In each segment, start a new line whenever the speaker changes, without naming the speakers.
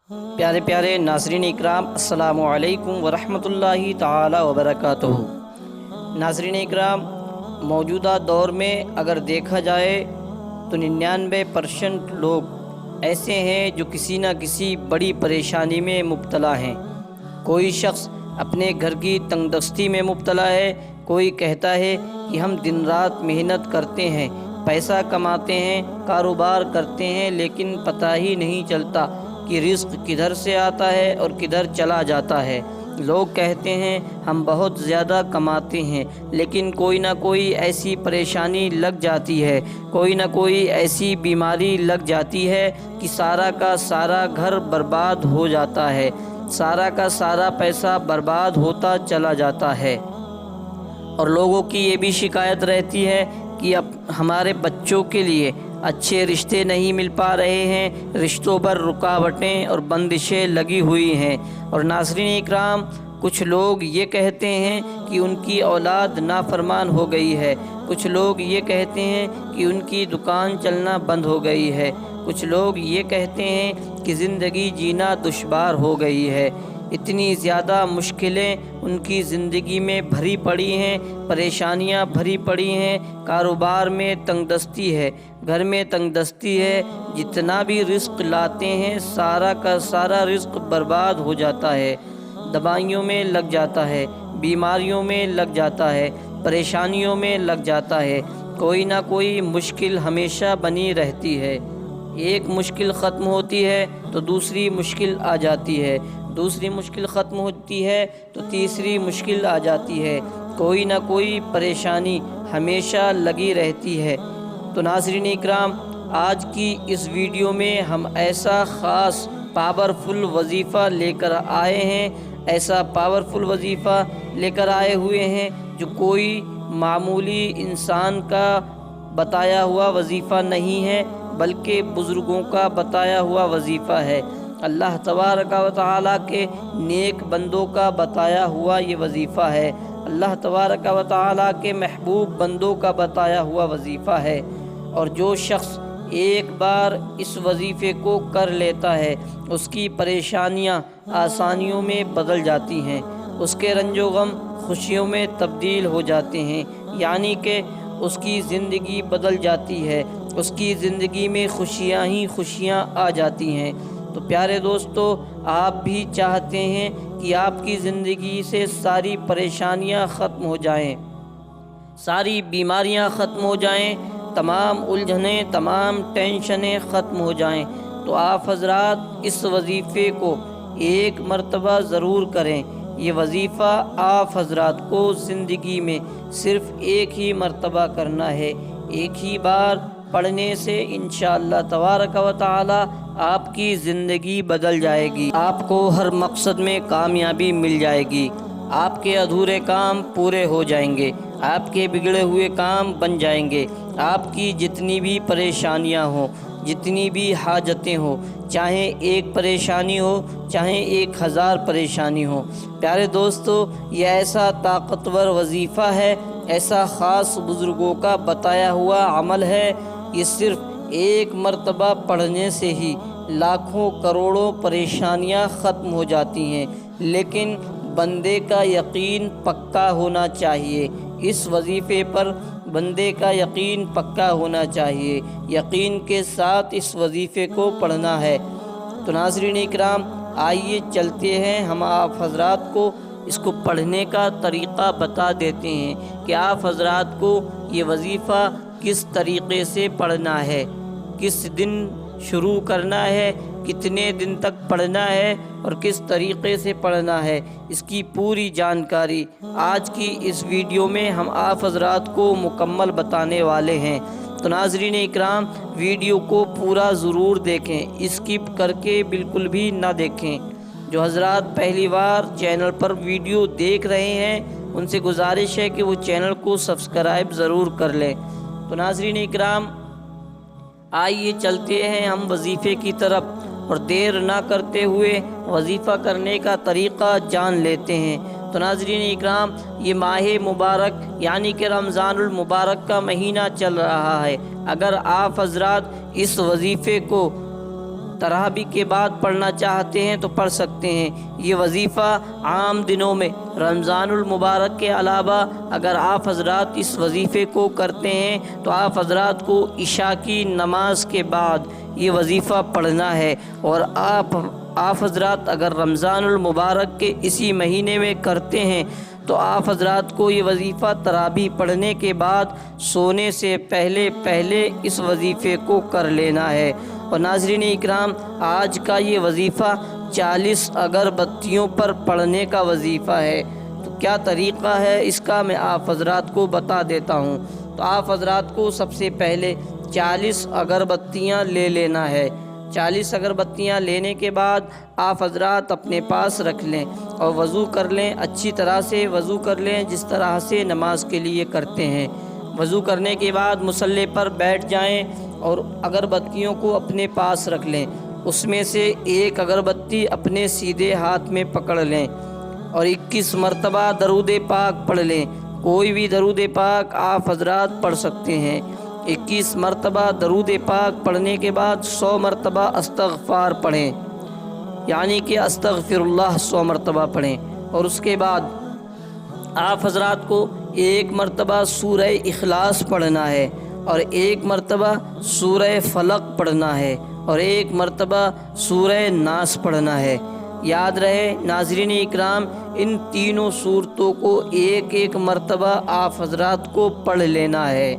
پیارے پیارے ناظرین اکرام، السلام علیکم ورحمۃ اللہ تعالی وبرکاتہ۔ ناظرین اکرام، موجودہ دور میں اگر دیکھا جائے تو 99% لوگ ایسے ہیں جو کسی نہ کسی بڑی پریشانی میں مبتلا ہیں۔ کوئی شخص اپنے گھر کی تنگ دستی میں مبتلا ہے، کوئی کہتا ہے کہ ہم دن رات محنت کرتے ہیں، پیسہ کماتے ہیں، کاروبار کرتے ہیں، لیکن پتہ ہی نہیں چلتا کہ رزق کدھر سے آتا ہے اور کدھر چلا جاتا ہے۔ لوگ کہتے ہیں ہم بہت زیادہ کماتے ہیں، لیکن کوئی نہ کوئی ایسی پریشانی لگ جاتی ہے، کوئی نہ کوئی ایسی بیماری لگ جاتی ہے کہ سارا کا سارا گھر برباد ہو جاتا ہے، سارا کا سارا پیسہ برباد ہوتا چلا جاتا ہے۔ اور لوگوں کی یہ بھی شکایت رہتی ہے کہ اب ہمارے بچوں کے لیے اچھے رشتے نہیں مل پا رہے ہیں، رشتوں پر رکاوٹیں اور بندشیں لگی ہوئی ہیں۔ اور ناظرین اکرام، کچھ لوگ یہ کہتے ہیں کہ ان کی اولاد نافرمان ہو گئی ہے، کچھ لوگ یہ کہتے ہیں کہ ان کی دکان چلنا بند ہو گئی ہے، کچھ لوگ یہ کہتے ہیں کہ زندگی جینا دشوار ہو گئی ہے۔ اتنی زیادہ مشکلیں ان کی زندگی میں بھری پڑی ہیں، پریشانیاں بھری پڑی ہیں، کاروبار میں تنگ دستی ہے، گھر میں تنگ دستی ہے، جتنا بھی رزق لاتے ہیں سارا کا سارا رزق برباد ہو جاتا ہے، دوائیوں میں لگ جاتا ہے، بیماریوں میں لگ جاتا ہے، پریشانیوں میں لگ جاتا ہے، کوئی نہ کوئی مشکل ہمیشہ بنی رہتی ہے۔ ایک مشکل ختم ہوتی ہے تو دوسری مشکل آ جاتی ہے، دوسری مشکل ختم ہوتی ہے تو تیسری مشکل آ جاتی ہے، کوئی نہ کوئی پریشانی ہمیشہ لگی رہتی ہے۔ تو ناظرین اکرام، آج کی اس ویڈیو میں ہم ایسا خاص پاورفل وظیفہ لے کر آئے ہیں، ایسا پاورفل وظیفہ لے کر آئے ہوئے ہیں جو کوئی معمولی انسان کا بتایا ہوا وظیفہ نہیں ہے، بلکہ بزرگوں کا بتایا ہوا وظیفہ ہے۔ اللہ تبارک و تعالیٰ کے نیک بندوں کا بتایا ہوا یہ وظیفہ ہے، اللہ تبارک و تعالیٰ کے محبوب بندوں کا بتایا ہوا وظیفہ ہے۔ اور جو شخص ایک بار اس وظیفے کو کر لیتا ہے، اس کی پریشانیاں آسانیوں میں بدل جاتی ہیں، اس کے رنج و غم خوشیوں میں تبدیل ہو جاتے ہیں، یعنی کہ اس کی زندگی بدل جاتی ہے، اس کی زندگی میں خوشیاں ہی خوشیاں آ جاتی ہیں۔ تو پیارے دوستو، آپ بھی چاہتے ہیں کہ آپ کی زندگی سے ساری پریشانیاں ختم ہو جائیں، ساری بیماریاں ختم ہو جائیں، تمام الجھنیں، تمام ٹینشنیں ختم ہو جائیں، تو آپ حضرات اس وظیفے کو ایک مرتبہ ضرور کریں۔ یہ وظیفہ آپ حضرات کو زندگی میں صرف ایک ہی مرتبہ کرنا ہے، ایک ہی بار پڑھنے سے انشاءاللہ تبارک و تعالی آپ کی زندگی بدل جائے گی، آپ کو ہر مقصد میں کامیابی مل جائے گی، آپ کے ادھورے کام پورے ہو جائیں گے، آپ کے بگڑے ہوئے کام بن جائیں گے، آپ کی جتنی بھی پریشانیاں ہوں، جتنی بھی حاجتیں ہوں، چاہے ایک پریشانی ہو، چاہے 1000 پریشانی ہو۔ پیارے دوستو، یہ ایسا طاقتور وظیفہ ہے، ایسا خاص بزرگوں کا بتایا ہوا عمل ہے، یہ صرف ایک مرتبہ پڑھنے سے ہی لاکھوں کروڑوں پریشانیاں ختم ہو جاتی ہیں، لیکن بندے کا یقین پکا ہونا چاہیے، اس وظیفے پر بندے کا یقین پکا ہونا چاہیے، یقین کے ساتھ اس وظیفے کو پڑھنا ہے۔ تو ناظرین اکرام، آئیے چلتے ہیں، ہم آپ حضرات کو اس کو پڑھنے کا طریقہ بتا دیتے ہیں کہ آپ حضرات کو یہ وظیفہ کس طریقے سے پڑھنا ہے، کس دن شروع کرنا ہے، کتنے دن تک پڑھنا ہے اور کس طریقے سے پڑھنا ہے، اس کی پوری جانکاری آج کی اس ویڈیو میں ہم آپ حضرات کو مکمل بتانے والے ہیں۔ تو ناظرین اکرام، ویڈیو کو پورا ضرور دیکھیں، اسکپ کر کے بالکل بھی نہ دیکھیں۔ جو حضرات پہلی بار چینل پر ویڈیو دیکھ رہے ہیں، ان سے گزارش ہے کہ وہ چینل کو سبسکرائب ضرور کر لیں۔ تو ناظرین اکرام، آئیے چلتے ہیں ہم وظیفے کی طرف، اور دیر نہ کرتے ہوئے وظیفہ کرنے کا طریقہ جان لیتے ہیں۔ تو ناظرین اکرام، یہ ماہ مبارک یعنی کہ رمضان المبارک کا مہینہ چل رہا ہے۔ اگر آپ حضرات اس وظیفے کو تراویح کے بعد پڑھنا چاہتے ہیں تو پڑھ سکتے ہیں۔ یہ وظیفہ عام دنوں میں رمضان المبارک کے علاوہ اگر آپ حضرات اس وظیفے کو کرتے ہیں تو آپ حضرات کو عشاء کی نماز کے بعد یہ وظیفہ پڑھنا ہے۔ اور آپ حضرات اگر رمضان المبارک کے اسی مہینے میں کرتے ہیں تو آپ حضرات کو یہ وظیفہ تراویح پڑھنے کے بعد سونے سے پہلے اس وظیفے کو کر لینا ہے۔ اور ناظرین اکرام، آج کا یہ وظیفہ 40 اگربتیوں پر پڑھنے کا وظیفہ ہے۔ تو کیا طریقہ ہے اس کا میں آپ حضرات کو بتا دیتا ہوں۔ تو آپ حضرات کو سب سے پہلے 40 اگربتیاں لے لینا ہے۔ 40 اگربتیاں لینے کے بعد آپ حضرات اپنے پاس رکھ لیں اور وضو کر لیں، اچھی طرح سے وضو کر لیں جس طرح سے نماز کے لیے کرتے ہیں۔ وضو کرنے کے بعد مصلی پر بیٹھ جائیں اور اگربتیوں کو اپنے پاس رکھ لیں۔ اس میں سے ایک اگربتی اپنے سیدھے ہاتھ میں پکڑ لیں اور 21 مرتبہ درود پاک پڑھ لیں۔ کوئی بھی درود پاک آپ حضرات پڑھ سکتے ہیں۔ 21 مرتبہ درود پاک پڑھنے کے بعد 100 مرتبہ استغفار پڑھیں، یعنی کہ استغفر اللہ 100 مرتبہ پڑھیں۔ اور اس کے بعد آپ حضرات کو 1 مرتبہ سورہ اخلاص پڑھنا ہے اور 1 مرتبہ سورہ فلق پڑھنا ہے اور 1 مرتبہ سورہ ناس پڑھنا ہے۔ یاد رہے ناظرین اکرام، ان تینوں سورتوں کو ایک مرتبہ آپ حضرات کو پڑھ لینا ہے۔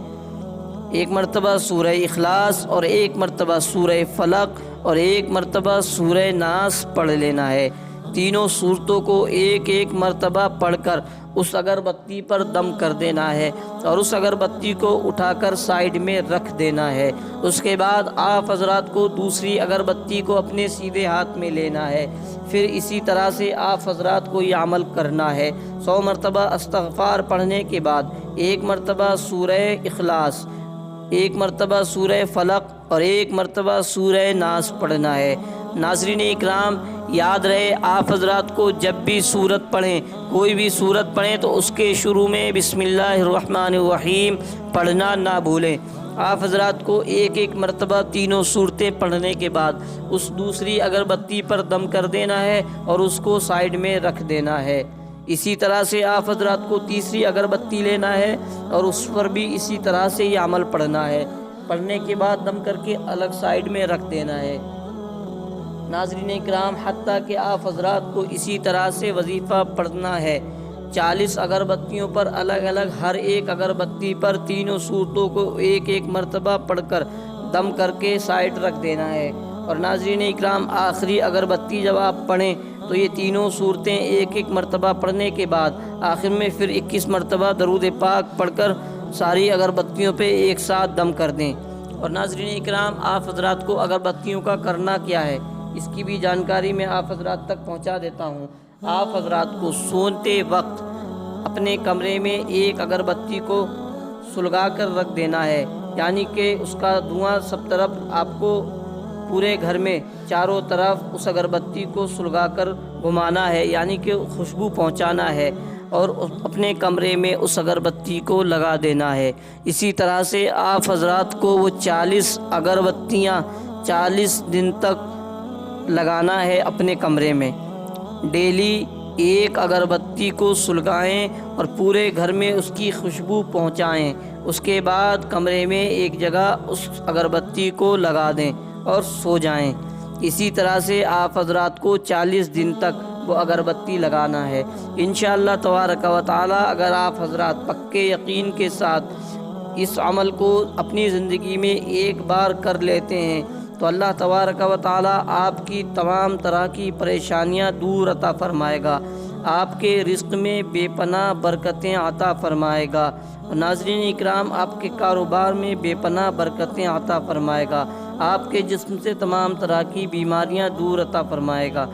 1 مرتبہ سورہ اخلاص اور 1 مرتبہ سورہ فلق اور 1 مرتبہ سورہ ناس پڑھ لینا ہے۔ تینوں سورتوں کو ایک مرتبہ پڑھ کر اس اگربتی پر دم کر دینا ہے اور اس اگربتی کو اٹھا کر سائیڈ میں رکھ دینا ہے۔ اس کے بعد آپ حضرات کو دوسری اگربتی کو اپنے سیدھے ہاتھ میں لینا ہے۔ پھر اسی طرح سے آپ حضرات کو یہ عمل کرنا ہے۔ 100 مرتبہ استغفار پڑھنے کے بعد 1 مرتبہ سورہ اخلاص، 1 مرتبہ سورہ فلق اور 1 مرتبہ سورہ ناس پڑھنا ہے۔ ناظرین اکرام، یاد رہے آپ حضرات کو جب بھی سورت پڑھیں، کوئی بھی سورت پڑھیں تو اس کے شروع میں بسم اللہ الرحمن الرحیم پڑھنا نہ بھولیں۔ آپ حضرات کو ایک مرتبہ تینوں سورتیں پڑھنے کے بعد اس دوسری اگربتی پر دم کر دینا ہے اور اس کو سائیڈ میں رکھ دینا ہے۔ اسی طرح سے آپ حضرات کو تیسری اگربتی لینا ہے اور اس پر بھی اسی طرح سے یہ عمل پڑھنا ہے۔ پڑھنے کے بعد دم کر کے الگ سائیڈ میں رکھ دینا ہے۔ ناظرین اکرام، حتیٰ کہ آپ حضرات کو اسی طرح سے وظیفہ پڑھنا ہے۔ 40 اگربتیوں پر الگ ہر ایک اگربتی پر تینوں صورتوں کو ایک مرتبہ پڑھ کر دم کر کے سائیڈ رکھ دینا ہے۔ اور ناظرین اکرام، آخری اگربتی جب آپ پڑھیں تو یہ تینوں صورتیں ایک مرتبہ پڑھنے کے بعد آخر میں پھر 21 مرتبہ درود پاک پڑھ کر ساری اگربتیوں پہ ایک ساتھ دم کر دیں۔ اور ناظرین اکرام، آپ حضرات کو اگربتیوں کا کرنا کیا ہے اس کی بھی جانکاری میں آپ حضرات تک پہنچا دیتا ہوں۔ آپ حضرات کو سوتے وقت اپنے کمرے میں ایک اگربتی کو سلگا کر رکھ دینا ہے، یعنی کہ اس کا دھواں سب طرف آپ کو پورے گھر میں چاروں طرف اس اگربتی کو سلگا کر گھمانا ہے، یعنی کہ خوشبو پہنچانا ہے اور اپنے کمرے میں اس اگربتی کو لگا دینا ہے۔ اسی طرح سے آپ حضرات کو وہ 40 اگربتیاں 40 دن تک لگانا ہے اپنے کمرے میں۔ ڈیلی ایک اگربتی کو سلگائیں اور پورے گھر میں اس کی خوشبو پہنچائیں۔ اس کے بعد کمرے میں ایک جگہ اس اگربتی کو لگا دیں اور سو جائیں۔ اسی طرح سے آپ حضرات کو 40 دن تک وہ اگربتی لگانا ہے۔ انشاءاللہ تبارک و تعالی اگر آپ حضرات پکے یقین کے ساتھ اس عمل کو اپنی زندگی میں ایک بار کر لیتے ہیں تو اللہ تبارک و تعالی آپ کی تمام طرح کی پریشانیاں دور عطا فرمائے گا، آپ کے رزق میں بے پناہ برکتیں عطا فرمائے گا، اور ناظرین اکرام آپ کے کاروبار میں بے پناہ برکتیں عطا فرمائے گا، آپ کے جسم سے تمام طرح کی بیماریاں دور عطا فرمائے گا۔